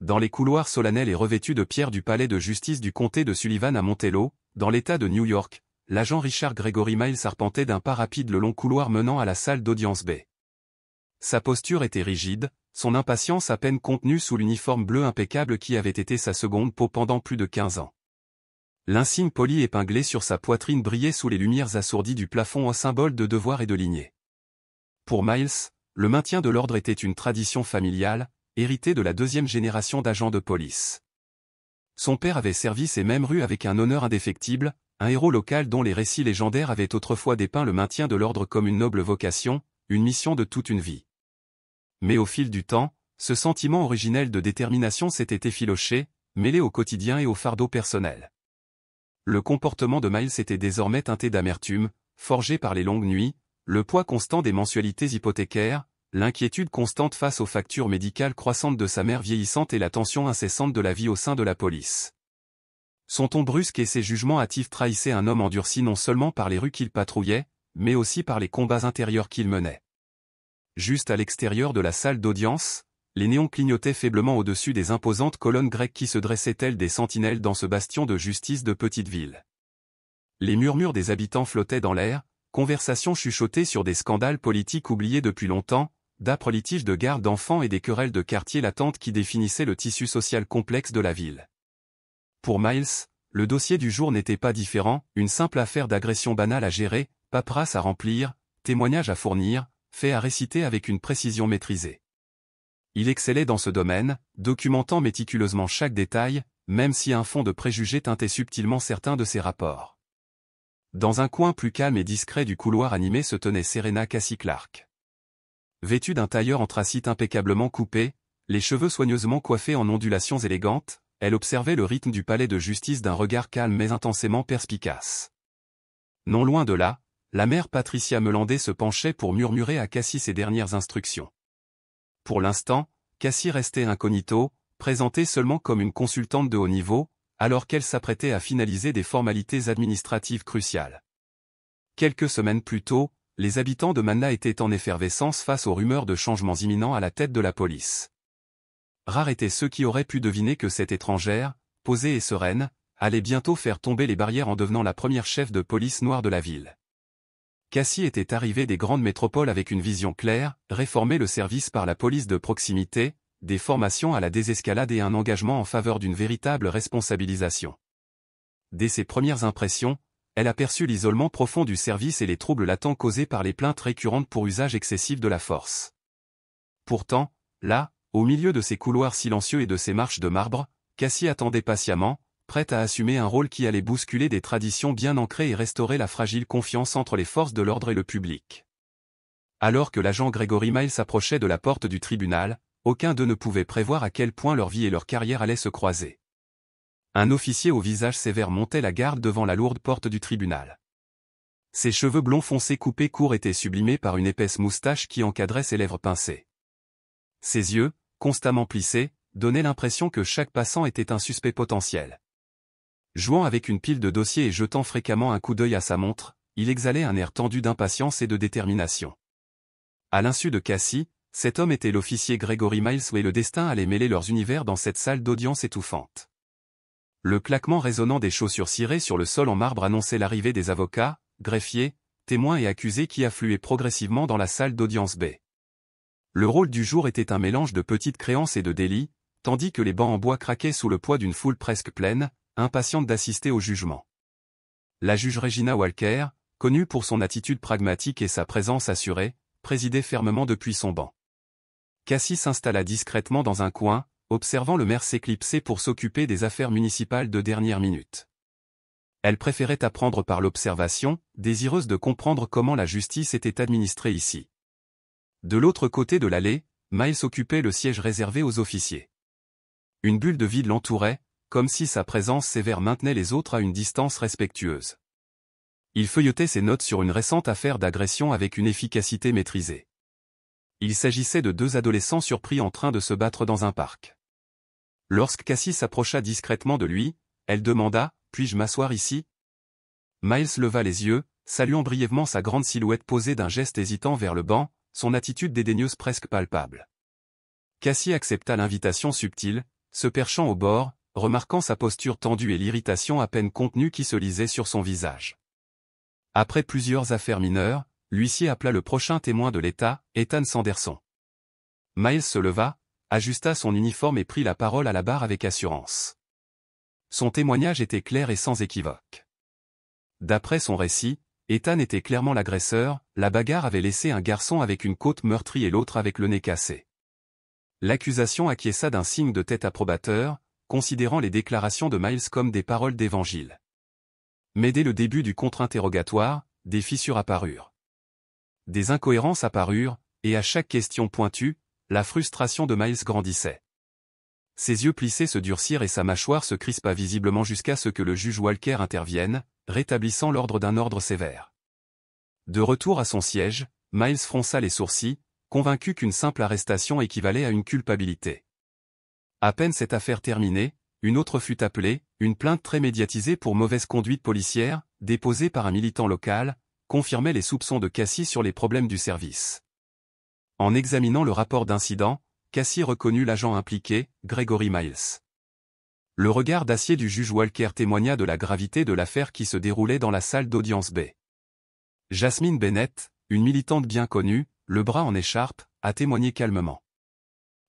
dans les couloirs solennels et revêtus de pierre du palais de justice du comté de Sullivan à Montello, dans l'État de New York, l'agent Richard Gregory Miles arpentait d'un pas rapide le long couloir menant à la salle d'audience B. Sa posture était rigide, son impatience à peine contenue sous l'uniforme bleu impeccable qui avait été sa seconde peau pendant plus de 15 ans. L'insigne poli épinglé sur sa poitrine brillait sous les lumières assourdies du plafond, un symbole de devoir et de lignée. Pour Miles, le maintien de l'ordre était une tradition familiale, héritée de la deuxième génération d'agents de police. Son père avait servi ces mêmes rues avec un honneur indéfectible, un héros local dont les récits légendaires avaient autrefois dépeint le maintien de l'ordre comme une noble vocation, une mission de toute une vie. Mais au fil du temps, ce sentiment originel de détermination s'était effiloché, mêlé au quotidien et au fardeau personnel. Le comportement de Miles était désormais teinté d'amertume, forgé par les longues nuits, le poids constant des mensualités hypothécaires, l'inquiétude constante face aux factures médicales croissantes de sa mère vieillissante et la tension incessante de la vie au sein de la police. Son ton brusque et ses jugements hâtifs trahissaient un homme endurci non seulement par les rues qu'il patrouillait, mais aussi par les combats intérieurs qu'il menait. Juste à l'extérieur de la salle d'audience, les néons clignotaient faiblement au-dessus des imposantes colonnes grecques qui se dressaient telles des sentinelles dans ce bastion de justice de petite ville. Les murmures des habitants flottaient dans l'air, conversations chuchotées sur des scandales politiques oubliés depuis longtemps, d'âpres litiges de garde d'enfants et des querelles de quartier latentes qui définissaient le tissu social complexe de la ville. Pour Miles, le dossier du jour n'était pas différent, une simple affaire d'agression banale à gérer, paperasse à remplir, témoignages à fournir, faits à réciter avec une précision maîtrisée. Il excellait dans ce domaine, documentant méticuleusement chaque détail, même si un fond de préjugés teintait subtilement certains de ses rapports. Dans un coin plus calme et discret du couloir animé se tenait Serena Cassie Clark. Vêtue d'un tailleur anthracite impeccablement coupé, les cheveux soigneusement coiffés en ondulations élégantes, elle observait le rythme du palais de justice d'un regard calme mais intensément perspicace. Non loin de là, la mère Patricia Melandé se penchait pour murmurer à Cassie ses dernières instructions. Pour l'instant, Cassie restait incognito, présentée seulement comme une consultante de haut niveau, alors qu'elle s'apprêtait à finaliser des formalités administratives cruciales. Quelques semaines plus tôt, les habitants de Manla étaient en effervescence face aux rumeurs de changements imminents à la tête de la police. Rares étaient ceux qui auraient pu deviner que cette étrangère, posée et sereine, allait bientôt faire tomber les barrières en devenant la première chef de police noire de la ville. Cassie était arrivée des grandes métropoles avec une vision claire, réformer le service par la police de proximité, des formations à la désescalade et un engagement en faveur d'une véritable responsabilisation. Dès ses premières impressions, elle aperçut l'isolement profond du service et les troubles latents causés par les plaintes récurrentes pour usage excessif de la force. Pourtant, là, au milieu de ces couloirs silencieux et de ces marches de marbre, Cassie attendait patiemment, prête à assumer un rôle qui allait bousculer des traditions bien ancrées et restaurer la fragile confiance entre les forces de l'ordre et le public. Alors que l'agent Gregory Miles s'approchait de la porte du tribunal, aucun d'eux ne pouvait prévoir à quel point leur vie et leur carrière allaient se croiser. Un officier au visage sévère montait la garde devant la lourde porte du tribunal. Ses cheveux blonds foncés coupés courts étaient sublimés par une épaisse moustache qui encadrait ses lèvres pincées. Ses yeux, constamment plissés, donnaient l'impression que chaque passant était un suspect potentiel. Jouant avec une pile de dossiers et jetant fréquemment un coup d'œil à sa montre, il exhalait un air tendu d'impatience et de détermination. À l'insu de Cassie, cet homme était l'officier Gregory Miles et le destin allait mêler leurs univers dans cette salle d'audience étouffante. Le claquement résonnant des chaussures cirées sur le sol en marbre annonçait l'arrivée des avocats, greffiers, témoins et accusés qui affluaient progressivement dans la salle d'audience B. Le rôle du jour était un mélange de petites créances et de délits, tandis que les bancs en bois craquaient sous le poids d'une foule presque pleine, impatiente d'assister au jugement. La juge Regina Walker, connue pour son attitude pragmatique et sa présence assurée, présidait fermement depuis son banc. Cassie s'installa discrètement dans un coin, observant le maire s'éclipser pour s'occuper des affaires municipales de dernière minute. Elle préférait apprendre par l'observation, désireuse de comprendre comment la justice était administrée ici. De l'autre côté de l'allée, Miles occupait le siège réservé aux officiers. Une bulle de vide l'entourait, comme si sa présence sévère maintenait les autres à une distance respectueuse. Il feuilletait ses notes sur une récente affaire d'agression avec une efficacité maîtrisée. Il s'agissait de deux adolescents surpris en train de se battre dans un parc. Lorsque Cassie s'approcha discrètement de lui, elle demanda « Puis-je m'asseoir ici ?» Miles leva les yeux, saluant brièvement sa grande silhouette posée d'un geste hésitant vers le banc, son attitude dédaigneuse presque palpable. Cassie accepta l'invitation subtile, se perchant au bord, remarquant sa posture tendue et l'irritation à peine contenue qui se lisait sur son visage. Après plusieurs affaires mineures, l'huissier appela le prochain témoin de l'État, Ethan Sanderson. Miles se leva, ajusta son uniforme et prit la parole à la barre avec assurance. Son témoignage était clair et sans équivoque. D'après son récit, Ethan était clairement l'agresseur, la bagarre avait laissé un garçon avec une côte meurtrie et l'autre avec le nez cassé. L'accusation acquiesça d'un signe de tête approbateur, considérant les déclarations de Miles comme des paroles d'évangile. Mais dès le début du contre-interrogatoire, des fissures apparurent. Des incohérences apparurent, et à chaque question pointue, la frustration de Miles grandissait. Ses yeux plissés se durcirent et sa mâchoire se crispa visiblement jusqu'à ce que le juge Walker intervienne, rétablissant l'ordre d'un ordre sévère. De retour à son siège, Miles fronça les sourcils, convaincu qu'une simple arrestation équivalait à une culpabilité. À peine cette affaire terminée, une autre fut appelée, une plainte très médiatisée pour mauvaise conduite policière, déposée par un militant local, confirmait les soupçons de Cassie sur les problèmes du service. En examinant le rapport d'incident, Cassie reconnut l'agent impliqué, Gregory Miles. Le regard d'acier du juge Walker témoigna de la gravité de l'affaire qui se déroulait dans la salle d'audience B. Jasmine Bennett, une militante bien connue, le bras en écharpe, a témoigné calmement.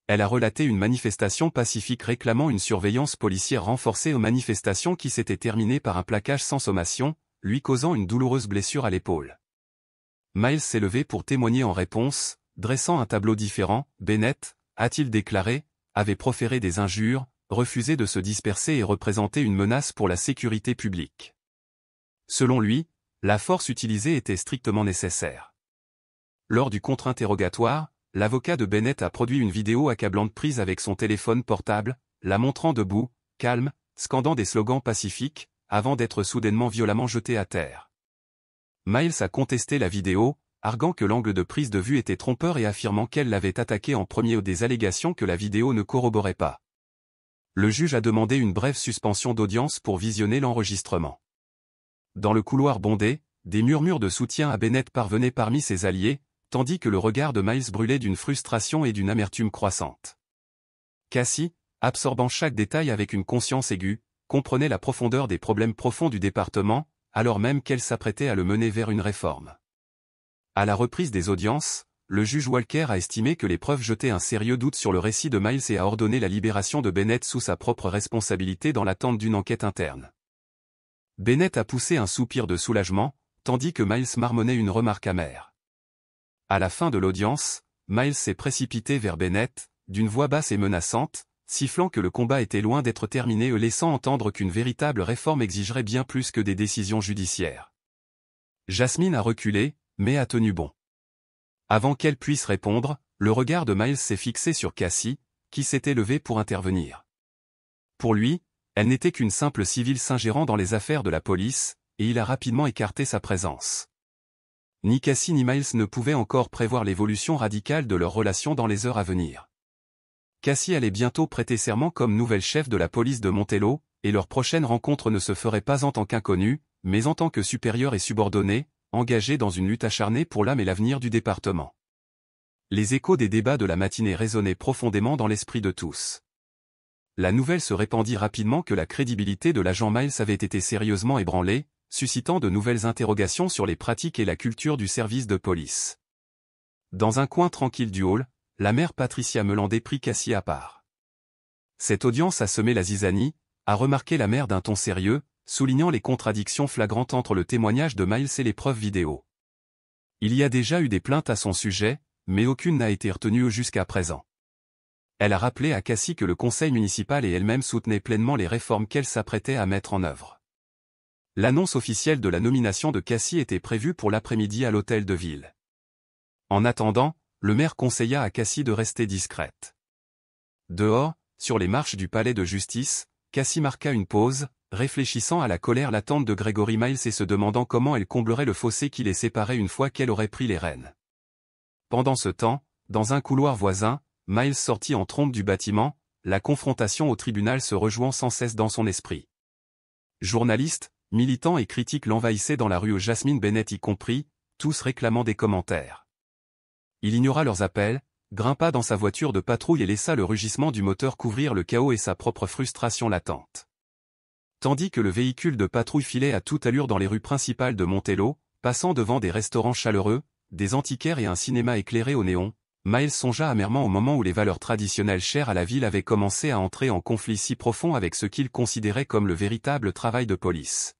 Elle a relaté une manifestation pacifique réclamant une surveillance policière renforcée aux manifestations qui s'était terminée par un plaquage sans sommation, lui causant une douloureuse blessure à l'épaule. Miles s'est levé pour témoigner en réponse, dressant un tableau différent. Bennett, a-t-il déclaré, avait proféré des injures, refusé de se disperser et représenté une menace pour la sécurité publique. Selon lui, la force utilisée était strictement nécessaire. Lors du contre-interrogatoire, l'avocat de Bennett a produit une vidéo accablante prise avec son téléphone portable, la montrant debout, calme, scandant des slogans pacifiques, avant d'être soudainement violemment jeté à terre. Miles a contesté la vidéo, arguant que l'angle de prise de vue était trompeur et affirmant qu'elle l'avait attaqué en premier des allégations que la vidéo ne corroborait pas. Le juge a demandé une brève suspension d'audience pour visionner l'enregistrement. Dans le couloir bondé, des murmures de soutien à Bennett parvenaient parmi ses alliés, tandis que le regard de Miles brûlait d'une frustration et d'une amertume croissante. Cassie, absorbant chaque détail avec une conscience aiguë, comprenait la profondeur des problèmes profonds du département, alors même qu'elle s'apprêtait à le mener vers une réforme. À la reprise des audiences, le juge Walker a estimé que les preuves jetaient un sérieux doute sur le récit de Miles et a ordonné la libération de Bennett sous sa propre responsabilité dans l'attente d'une enquête interne. Bennett a poussé un soupir de soulagement, tandis que Miles marmonnait une remarque amère. À la fin de l'audience, Miles s'est précipité vers Bennett, d'une voix basse et menaçante, sifflant que le combat était loin d'être terminé et laissant entendre qu'une véritable réforme exigerait bien plus que des décisions judiciaires. Jasmine a reculé, mais a tenu bon. Avant qu'elle puisse répondre, le regard de Miles s'est fixé sur Cassie, qui s'était levée pour intervenir. Pour lui, elle n'était qu'une simple civile s'ingérant dans les affaires de la police, et il a rapidement écarté sa présence. Ni Cassie ni Miles ne pouvaient encore prévoir l'évolution radicale de leur relation dans les heures à venir. Cassie allait bientôt prêter serment comme nouvelle chef de la police de Montello, et leur prochaine rencontre ne se ferait pas en tant qu'inconnue, mais en tant que supérieure et subordonnée, engagée dans une lutte acharnée pour l'âme et l'avenir du département. Les échos des débats de la matinée résonnaient profondément dans l'esprit de tous. La nouvelle se répandit rapidement que la crédibilité de l'agent Miles avait été sérieusement ébranlée, suscitant de nouvelles interrogations sur les pratiques et la culture du service de police. Dans un coin tranquille du hall, la mère Patricia Melandé prit Cassie à part. Cette audience a semé la zizanie, a remarqué la mère d'un ton sérieux, soulignant les contradictions flagrantes entre le témoignage de Miles et les preuves vidéo. Il y a déjà eu des plaintes à son sujet, mais aucune n'a été retenue jusqu'à présent. Elle a rappelé à Cassie que le conseil municipal et elle-même soutenaient pleinement les réformes qu'elle s'apprêtait à mettre en œuvre. L'annonce officielle de la nomination de Cassie était prévue pour l'après-midi à l'hôtel de ville. En attendant, le maire conseilla à Cassie de rester discrète. Dehors, sur les marches du palais de justice, Cassie marqua une pause, réfléchissant à la colère latente de Gregory Miles et se demandant comment elle comblerait le fossé qui les séparait une fois qu'elle aurait pris les rênes. Pendant ce temps, dans un couloir voisin, Miles sortit en trombe du bâtiment, la confrontation au tribunal se rejouant sans cesse dans son esprit. Journalistes, militants et critiques l'envahissaient dans la rue, Jasmine Bennett y compris, tous réclamant des commentaires. Il ignora leurs appels, grimpa dans sa voiture de patrouille et laissa le rugissement du moteur couvrir le chaos et sa propre frustration latente. Tandis que le véhicule de patrouille filait à toute allure dans les rues principales de Montello, passant devant des restaurants chaleureux, des antiquaires et un cinéma éclairé au néon, Miles songea amèrement au moment où les valeurs traditionnelles chères à la ville avaient commencé à entrer en conflit si profond avec ce qu'il considérait comme le véritable travail de police.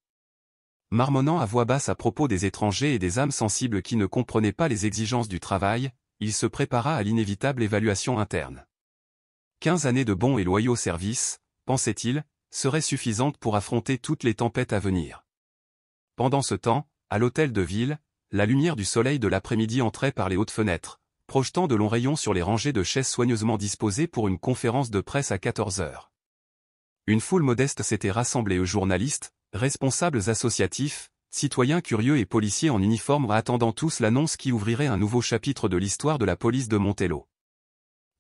Marmonnant à voix basse à propos des étrangers et des âmes sensibles qui ne comprenaient pas les exigences du travail, il se prépara à l'inévitable évaluation interne. 15 années de bons et loyaux services, pensait-il, seraient suffisantes pour affronter toutes les tempêtes à venir. Pendant ce temps, à l'hôtel de ville, la lumière du soleil de l'après-midi entrait par les hautes fenêtres, projetant de longs rayons sur les rangées de chaises soigneusement disposées pour une conférence de presse à 14 heures. Une foule modeste s'était rassemblée, aux journalistes, responsables associatifs, citoyens curieux et policiers en uniforme attendant tous l'annonce qui ouvrirait un nouveau chapitre de l'histoire de la police de Montello.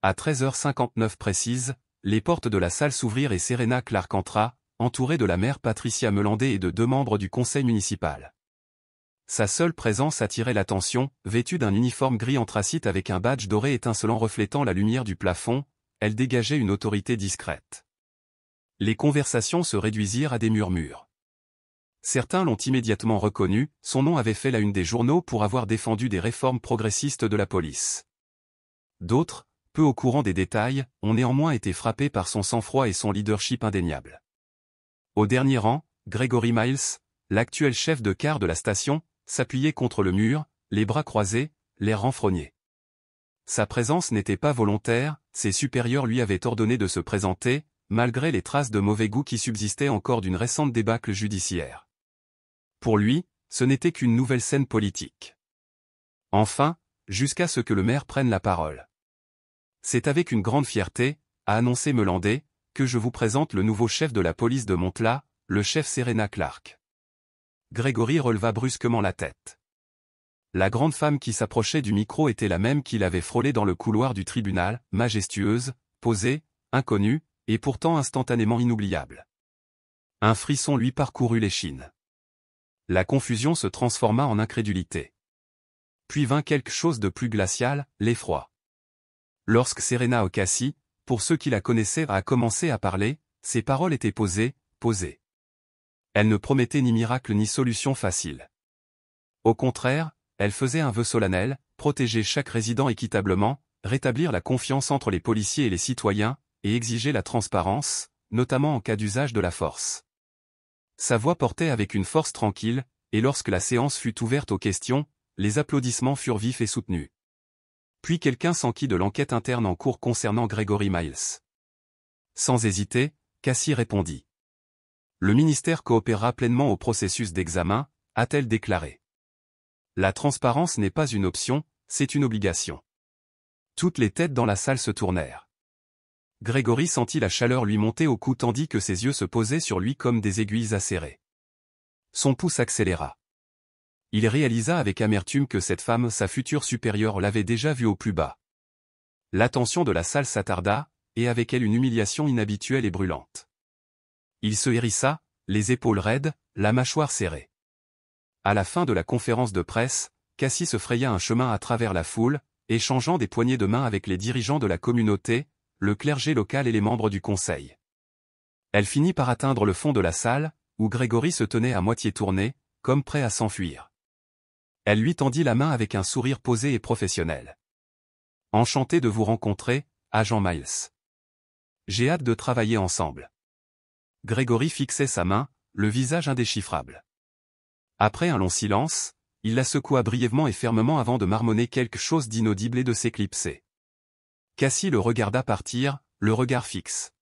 À 13h59 précise, les portes de la salle s'ouvrirent et Serena Clark entra, entourée de la maire Patricia Melandé et de 2 membres du conseil municipal. Sa seule présence attirait l'attention, vêtue d'un uniforme gris anthracite avec un badge doré étincelant reflétant la lumière du plafond, elle dégageait une autorité discrète. Les conversations se réduisirent à des murmures. Certains l'ont immédiatement reconnu, son nom avait fait la une des journaux pour avoir défendu des réformes progressistes de la police. D'autres, peu au courant des détails, ont néanmoins été frappés par son sang-froid et son leadership indéniable. Au dernier rang, Gregory Miles, l'actuel chef de car de la station, s'appuyait contre le mur, les bras croisés, l'air renfrogné. Sa présence n'était pas volontaire, ses supérieurs lui avaient ordonné de se présenter, malgré les traces de mauvais goût qui subsistaient encore d'une récente débâcle judiciaire. Pour lui, ce n'était qu'une nouvelle scène politique. Enfin, jusqu'à ce que le maire prenne la parole. C'est avec une grande fierté, a annoncé Melandé, que je vous présente le nouveau chef de la police de Montla, le chef Serena Clark. Gregory releva brusquement la tête. La grande femme qui s'approchait du micro était la même qu'il avait frôlée dans le couloir du tribunal, majestueuse, posée, inconnue, et pourtant instantanément inoubliable. Un frisson lui parcourut l'échine. La confusion se transforma en incrédulité. Puis vint quelque chose de plus glacial, l'effroi. Lorsque Serena Ocassi, pour ceux qui la connaissaient, a commencé à parler, ses paroles étaient posées. Elle ne promettait ni miracle ni solution facile. Au contraire, elle faisait un vœu solennel, protéger chaque résident équitablement, rétablir la confiance entre les policiers et les citoyens, et exiger la transparence, notamment en cas d'usage de la force. Sa voix portait avec une force tranquille, et lorsque la séance fut ouverte aux questions, les applaudissements furent vifs et soutenus. Puis quelqu'un s'enquit de l'enquête interne en cours concernant Gregory Miles. Sans hésiter, Cassie répondit. Le ministère coopérera pleinement au processus d'examen, a-t-elle déclaré. La transparence n'est pas une option, c'est une obligation. Toutes les têtes dans la salle se tournèrent. Gregory sentit la chaleur lui monter au cou tandis que ses yeux se posaient sur lui comme des aiguilles acérées. Son pouls s'accéléra. Il réalisa avec amertume que cette femme, sa future supérieure, l'avait déjà vu au plus bas. L'attention de la salle s'attarda, et avec elle une humiliation inhabituelle et brûlante. Il se hérissa, les épaules raides, la mâchoire serrée. À la fin de la conférence de presse, Cassie se fraya un chemin à travers la foule, échangeant des poignées de main avec les dirigeants de la communauté, le clergé local et les membres du conseil. Elle finit par atteindre le fond de la salle, où Gregory se tenait à moitié tourné, comme prêt à s'enfuir. Elle lui tendit la main avec un sourire posé et professionnel. « Enchanté de vous rencontrer, agent Miles. J'ai hâte de travailler ensemble. » Gregory fixait sa main, le visage indéchiffrable. Après un long silence, il la secoua brièvement et fermement avant de marmonner quelque chose d'inaudible et de s'éclipser. Cassie le regarda partir, le regard fixe.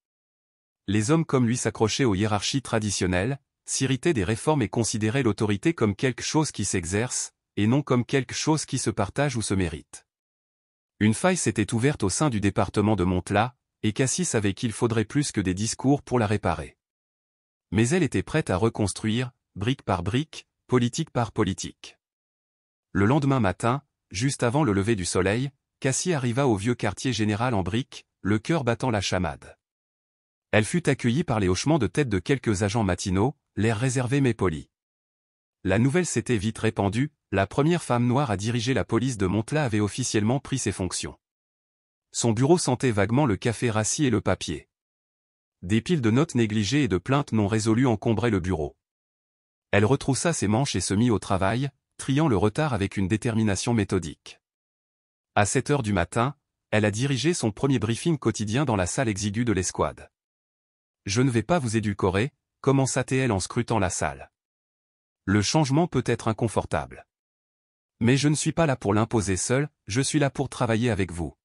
Les hommes comme lui s'accrochaient aux hiérarchies traditionnelles, s'irritaient des réformes et considéraient l'autorité comme quelque chose qui s'exerce, et non comme quelque chose qui se partage ou se mérite. Une faille s'était ouverte au sein du département de Montla, et Cassie savait qu'il faudrait plus que des discours pour la réparer. Mais elle était prête à reconstruire, brique par brique, politique par politique. Le lendemain matin, juste avant le lever du soleil, Cassie arriva au vieux quartier général en briques, le cœur battant la chamade. Elle fut accueillie par les hochements de tête de quelques agents matinaux, l'air réservé mais poli. La nouvelle s'était vite répandue, la première femme noire à diriger la police de Montla avait officiellement pris ses fonctions. Son bureau sentait vaguement le café rassis et le papier. Des piles de notes négligées et de plaintes non résolues encombraient le bureau. Elle retroussa ses manches et se mit au travail, triant le retard avec une détermination méthodique. À 7 heures du matin, elle a dirigé son premier briefing quotidien dans la salle exiguë de l'escouade. « Je ne vais pas vous édulcorer », commença-t-elle en scrutant la salle. « Le changement peut être inconfortable. Mais je ne suis pas là pour l'imposer seul, je suis là pour travailler avec vous. »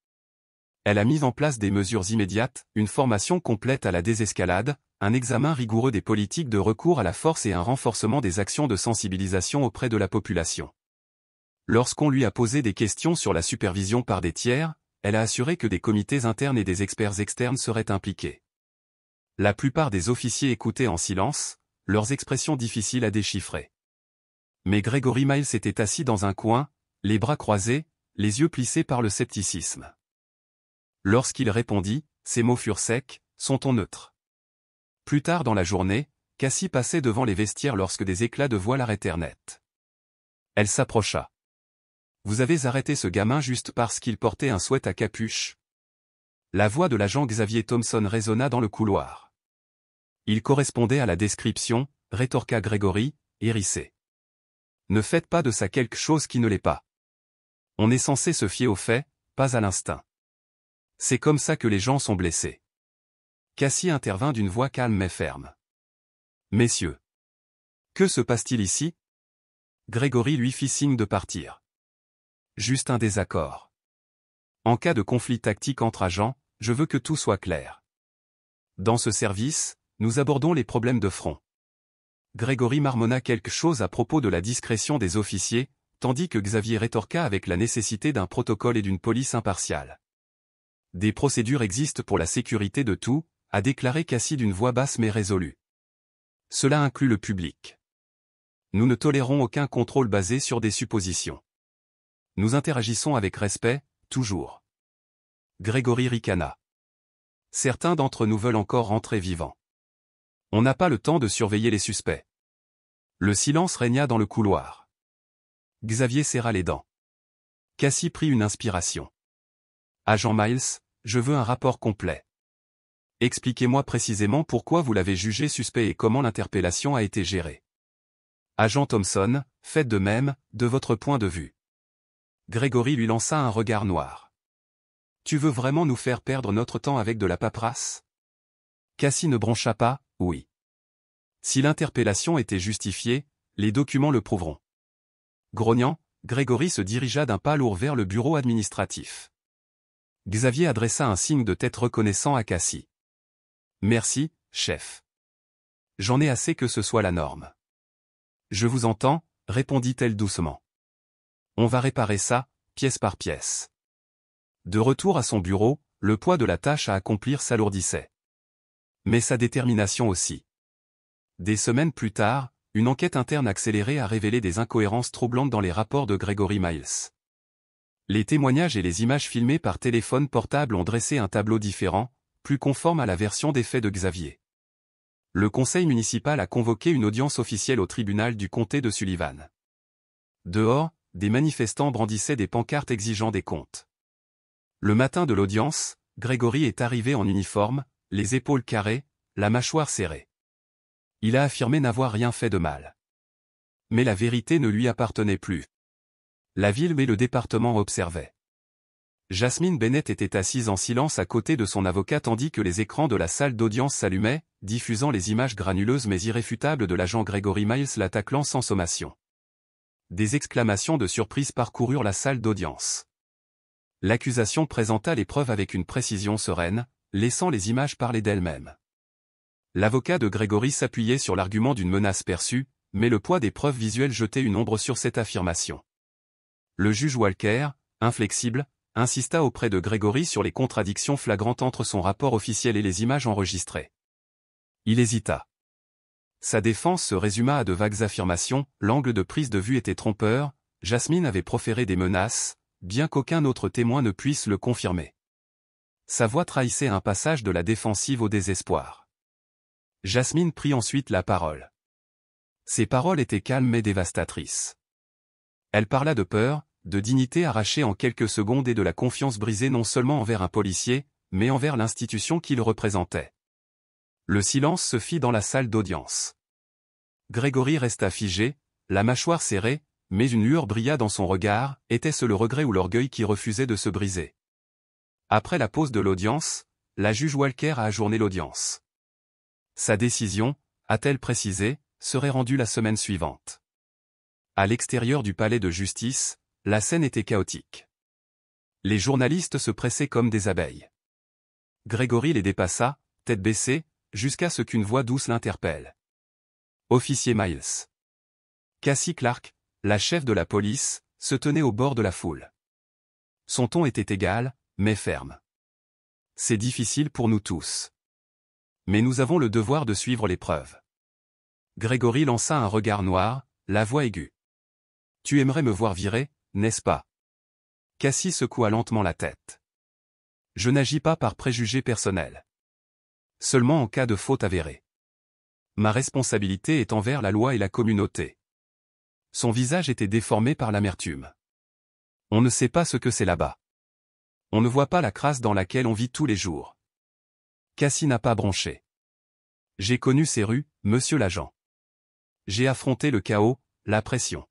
Elle a mis en place des mesures immédiates, une formation complète à la désescalade, un examen rigoureux des politiques de recours à la force et un renforcement des actions de sensibilisation auprès de la population. Lorsqu'on lui a posé des questions sur la supervision par des tiers, elle a assuré que des comités internes et des experts externes seraient impliqués. La plupart des officiers écoutaient en silence, leurs expressions difficiles à déchiffrer. Mais Gregory Miles était assis dans un coin, les bras croisés, les yeux plissés par le scepticisme. Lorsqu'il répondit, ses mots furent secs, son ton neutre. Plus tard dans la journée, Cassie passait devant les vestiaires lorsque des éclats de voix l'arrêtèrent net. Elle s'approcha. « Vous avez arrêté ce gamin juste parce qu'il portait un sweat à capuche ?» La voix de l'agent Xavier Thompson résonna dans le couloir. Il correspondait à la description, rétorqua Gregory, hérissé. « Ne faites pas de ça quelque chose qui ne l'est pas. On est censé se fier aux faits, pas à l'instinct. C'est comme ça que les gens sont blessés. » Cassie intervint d'une voix calme mais ferme. « Messieurs. Que se passe-t-il ici ?» Gregory lui fit signe de partir. « Juste un désaccord. En cas de conflit tactique entre agents, je veux que tout soit clair. Dans ce service, nous abordons les problèmes de front. » Gregory marmonna quelque chose à propos de la discrétion des officiers, tandis que Xavier rétorqua avec la nécessité d'un protocole et d'une police impartiale. « Des procédures existent pour la sécurité de tout », a déclaré Cassie d'une voix basse mais résolue. « Cela inclut le public. Nous ne tolérons aucun contrôle basé sur des suppositions. Nous interagissons avec respect, toujours. » Gregory ricana. « Certains d'entre nous veulent encore rentrer vivants. On n'a pas le temps de surveiller les suspects. » Le silence régna dans le couloir. Xavier serra les dents. Cassie prit une inspiration. « Agent Miles, je veux un rapport complet. Expliquez-moi précisément pourquoi vous l'avez jugé suspect et comment l'interpellation a été gérée. Agent Thompson, faites de même, de votre point de vue. » Gregory lui lança un regard noir. « Tu veux vraiment nous faire perdre notre temps avec de la paperasse ?» Cassie ne broncha pas, « Oui. Si l'interpellation était justifiée, les documents le prouveront. » Grognant, Gregory se dirigea d'un pas lourd vers le bureau administratif. Xavier adressa un signe de tête reconnaissant à Cassie. « Merci, chef. J'en ai assez que ce soit la norme. »« Je vous entends, » répondit-elle doucement. « On va réparer ça, pièce par pièce. » De retour à son bureau, le poids de la tâche à accomplir s'alourdissait. Mais sa détermination aussi. Des semaines plus tard, une enquête interne accélérée a révélé des incohérences troublantes dans les rapports de Gregory Miles. Les témoignages et les images filmées par téléphone portable ont dressé un tableau différent, plus conforme à la version des faits de Xavier. Le conseil municipal a convoqué une audience officielle au tribunal du comté de Sullivan. Dehors, des manifestants brandissaient des pancartes exigeant des comptes. Le matin de l'audience, Gregory est arrivé en uniforme, les épaules carrées, la mâchoire serrée. Il a affirmé n'avoir rien fait de mal. Mais la vérité ne lui appartenait plus. La ville et le département observaient. Jasmine Bennett était assise en silence à côté de son avocat tandis que les écrans de la salle d'audience s'allumaient, diffusant les images granuleuses mais irréfutables de l'agent Gregory Miles l'attaquant sans sommation. Des exclamations de surprise parcoururent la salle d'audience. L'accusation présenta les preuves avec une précision sereine, laissant les images parler d'elles-mêmes. L'avocat de Gregory s'appuyait sur l'argument d'une menace perçue, mais le poids des preuves visuelles jetait une ombre sur cette affirmation. Le juge Walker, inflexible, insista auprès de Gregory sur les contradictions flagrantes entre son rapport officiel et les images enregistrées. Il hésita. Sa défense se résuma à de vagues affirmations, l'angle de prise de vue était trompeur, Jasmine avait proféré des menaces, bien qu'aucun autre témoin ne puisse le confirmer. Sa voix trahissait un passage de la défensive au désespoir. Jasmine prit ensuite la parole. Ses paroles étaient calmes mais dévastatrices. Elle parla de peur, de dignité arrachée en quelques secondes et de la confiance brisée non seulement envers un policier, mais envers l'institution qu'il représentait. Le silence se fit dans la salle d'audience. Grégory resta figé, la mâchoire serrée, mais une lueur brilla dans son regard, était-ce le regret ou l'orgueil qui refusait de se briser? Après la pause de l'audience, la juge Walker a ajourné l'audience. Sa décision, a-t-elle précisé, serait rendue la semaine suivante. À l'extérieur du palais de justice, la scène était chaotique. Les journalistes se pressaient comme des abeilles. Grégory les dépassa, tête baissée, jusqu'à ce qu'une voix douce l'interpelle. « Officier Miles. » Cassie Clark, la chef de la police, se tenait au bord de la foule. Son ton était égal, mais ferme. « C'est difficile pour nous tous. Mais nous avons le devoir de suivre l'épreuve. » Grégory lança un regard noir, la voix aiguë. « Tu aimerais me voir virer, n'est-ce pas ?» Cassie secoua lentement la tête. « Je n'agis pas par préjugé personnel. Seulement en cas de faute avérée. Ma responsabilité est envers la loi et la communauté. » Son visage était déformé par l'amertume. « On ne sait pas ce que c'est là-bas. On ne voit pas la crasse dans laquelle on vit tous les jours. » Cassie n'a pas bronché. « J'ai connu ces rues, monsieur l'agent. J'ai affronté le chaos, la pression.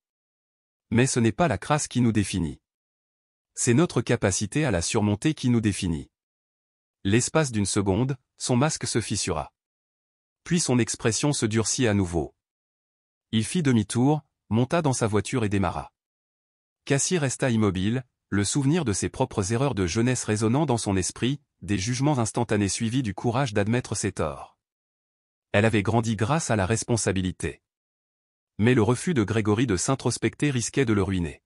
Mais ce n'est pas la crasse qui nous définit. C'est notre capacité à la surmonter qui nous définit. » L'espace d'une seconde, son masque se fissura. Puis son expression se durcit à nouveau. Il fit demi-tour, monta dans sa voiture et démarra. Cassie resta immobile, le souvenir de ses propres erreurs de jeunesse résonnant dans son esprit, des jugements instantanés suivis du courage d'admettre ses torts. Elle avait grandi grâce à la responsabilité. Mais le refus de Grégory de s'introspecter risquait de le ruiner.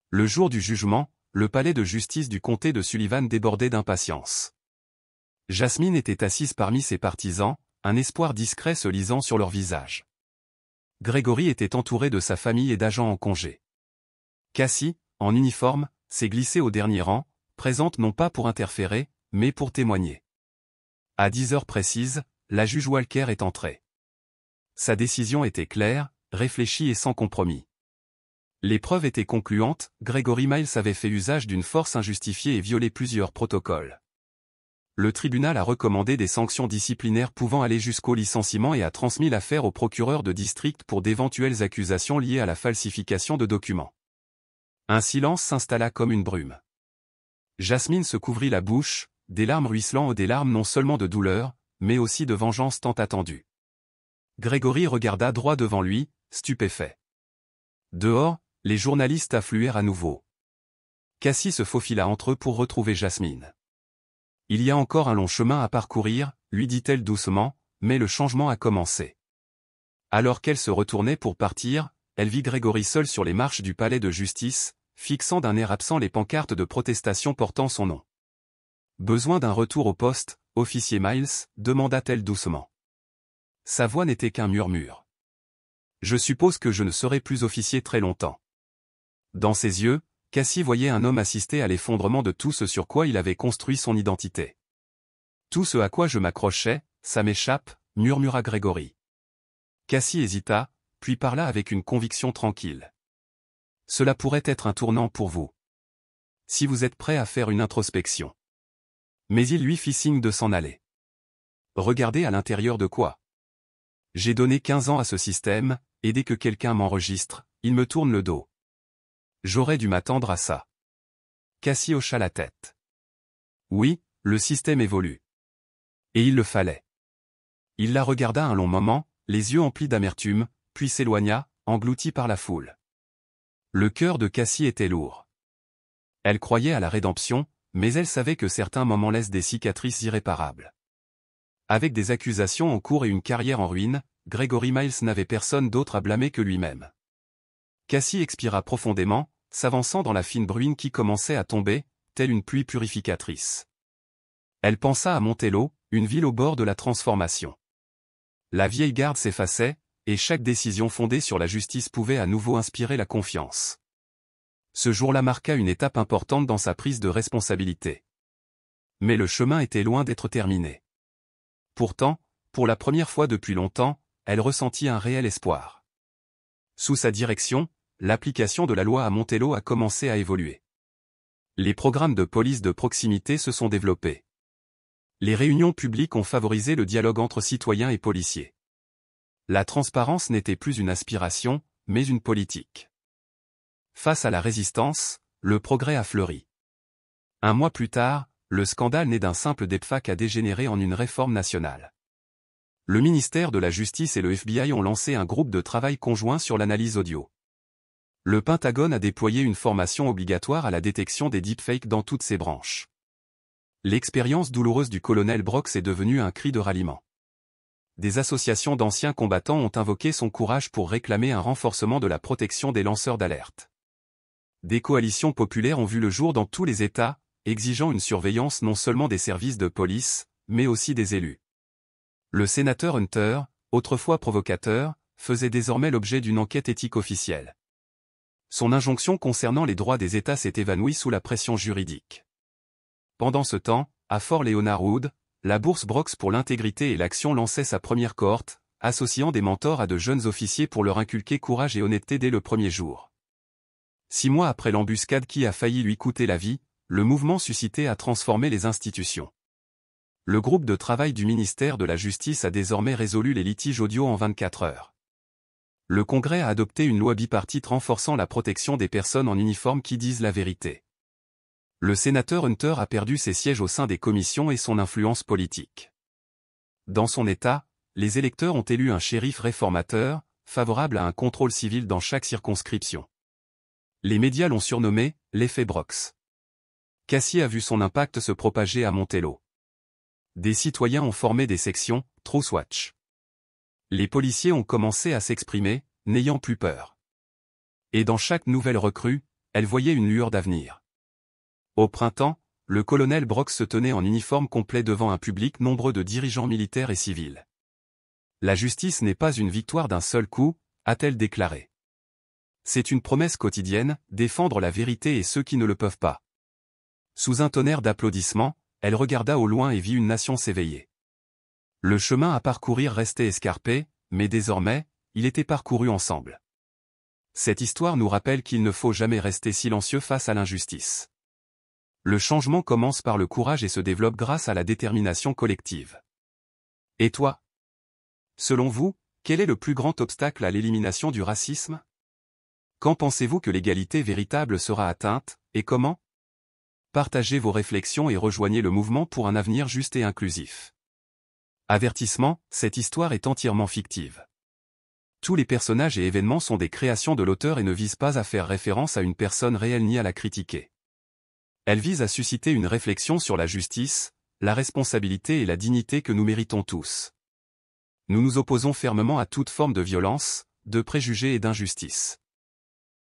Le jour du jugement, le palais de justice du comté de Sullivan débordait d'impatience. Jasmine était assise parmi ses partisans, un espoir discret se lisant sur leur visage. Grégory était entouré de sa famille et d'agents en congé. Cassie, en uniforme, s'est glissée au dernier rang, présente non pas pour interférer, mais pour témoigner. À 10 heures précises, la juge Walker est entrée. Sa décision était claire, réfléchie et sans compromis. Les preuves étaient concluantes, Grégory Miles avait fait usage d'une force injustifiée et violé plusieurs protocoles. Le tribunal a recommandé des sanctions disciplinaires pouvant aller jusqu'au licenciement et a transmis l'affaire au procureur de district pour d'éventuelles accusations liées à la falsification de documents. Un silence s'installa comme une brume. Jasmine se couvrit la bouche, des larmes ruisselant ou des larmes non seulement de douleur, mais aussi de vengeance tant attendue. Grégory regarda droit devant lui, stupéfait. Dehors, les journalistes affluèrent à nouveau. Cassie se faufila entre eux pour retrouver Jasmine. « Il y a encore un long chemin à parcourir, » lui dit-elle doucement, mais le changement a commencé. Alors qu'elle se retournait pour partir, elle vit Grégory seul sur les marches du palais de justice, fixant d'un air absent les pancartes de protestation portant son nom. « Besoin d'un retour au poste, officier Miles ?» demanda-t-elle doucement. Sa voix n'était qu'un murmure. « Je suppose que je ne serai plus officier très longtemps. » Dans ses yeux, Cassie voyait un homme assister à l'effondrement de tout ce sur quoi il avait construit son identité. « Tout ce à quoi je m'accrochais, ça m'échappe » murmura Grégory. Cassie hésita, puis parla avec une conviction tranquille. « Cela pourrait être un tournant pour vous. Si vous êtes prêt à faire une introspection. » Mais il lui fit signe de s'en aller. « Regardez à l'intérieur de quoi. J'ai donné 15 ans à ce système, et dès que quelqu'un m'enregistre, il me tourne le dos. J'aurais dû m'attendre à ça. » Cassie hocha la tête. Oui, le système évolue. Et il le fallait. Il la regarda un long moment, les yeux emplis d'amertume, puis s'éloigna, englouti par la foule. Le cœur de Cassie était lourd. Elle croyait à la rédemption, mais elle savait que certains moments laissent des cicatrices irréparables. Avec des accusations en cours et une carrière en ruine, Grégory Miles n'avait personne d'autre à blâmer que lui-même. Cassie expira profondément, s'avançant dans la fine bruine qui commençait à tomber, telle une pluie purificatrice. Elle pensa à Montello, une ville au bord de la transformation. La vieille garde s'effaçait, et chaque décision fondée sur la justice pouvait à nouveau inspirer la confiance. Ce jour-là marqua une étape importante dans sa prise de responsabilité. Mais le chemin était loin d'être terminé. Pourtant, pour la première fois depuis longtemps, elle ressentit un réel espoir. Sous sa direction, l'application de la loi à Montello a commencé à évoluer. Les programmes de police de proximité se sont développés. Les réunions publiques ont favorisé le dialogue entre citoyens et policiers. La transparence n'était plus une aspiration, mais une politique. Face à la résistance, le progrès a fleuri. Un mois plus tard, le scandale né d'un simple deepfake a dégénéré en une réforme nationale. Le ministère de la Justice et le FBI ont lancé un groupe de travail conjoint sur l'analyse audio. Le Pentagone a déployé une formation obligatoire à la détection des deepfakes dans toutes ses branches. L'expérience douloureuse du colonel Brox est devenue un cri de ralliement. Des associations d'anciens combattants ont invoqué son courage pour réclamer un renforcement de la protection des lanceurs d'alerte. Des coalitions populaires ont vu le jour dans tous les États, exigeant une surveillance non seulement des services de police, mais aussi des élus. Le sénateur Hunter, autrefois provocateur, faisait désormais l'objet d'une enquête éthique officielle. Son injonction concernant les droits des États s'est évanouie sous la pression juridique. Pendant ce temps, à Fort Leonard Wood, la bourse Brox pour l'intégrité et l'action lançait sa première cohorte, associant des mentors à de jeunes officiers pour leur inculquer courage et honnêteté dès le premier jour. 6 mois après l'embuscade qui a failli lui coûter la vie, le mouvement suscité a transformé les institutions. Le groupe de travail du ministère de la Justice a désormais résolu les litiges audio en 24 heures. Le Congrès a adopté une loi bipartite renforçant la protection des personnes en uniforme qui disent la vérité. Le sénateur Hunter a perdu ses sièges au sein des commissions et son influence politique. Dans son État, les électeurs ont élu un shérif réformateur, favorable à un contrôle civil dans chaque circonscription. Les médias l'ont surnommé « l'effet Brox ». Cassie a vu son impact se propager à Montello. Des citoyens ont formé des sections « Truth Watch ». Les policiers ont commencé à s'exprimer, n'ayant plus peur. Et dans chaque nouvelle recrue, elle voyait une lueur d'avenir. Au printemps, le colonel Brox se tenait en uniforme complet devant un public nombreux de dirigeants militaires et civils. La justice n'est pas une victoire d'un seul coup, a-t-elle déclaré. C'est une promesse quotidienne, défendre la vérité et ceux qui ne le peuvent pas. Sous un tonnerre d'applaudissements, elle regarda au loin et vit une nation s'éveiller. Le chemin à parcourir restait escarpé, mais désormais, il était parcouru ensemble. Cette histoire nous rappelle qu'il ne faut jamais rester silencieux face à l'injustice. Le changement commence par le courage et se développe grâce à la détermination collective. Et toi? Selon vous, quel est le plus grand obstacle à l'élimination du racisme? Quand pensez-vous que l'égalité véritable sera atteinte, et comment? Partagez vos réflexions et rejoignez le mouvement pour un avenir juste et inclusif. Avertissement, cette histoire est entièrement fictive. Tous les personnages et événements sont des créations de l'auteur et ne visent pas à faire référence à une personne réelle ni à la critiquer. Elle vise à susciter une réflexion sur la justice, la responsabilité et la dignité que nous méritons tous. Nous nous opposons fermement à toute forme de violence, de préjugés et d'injustice.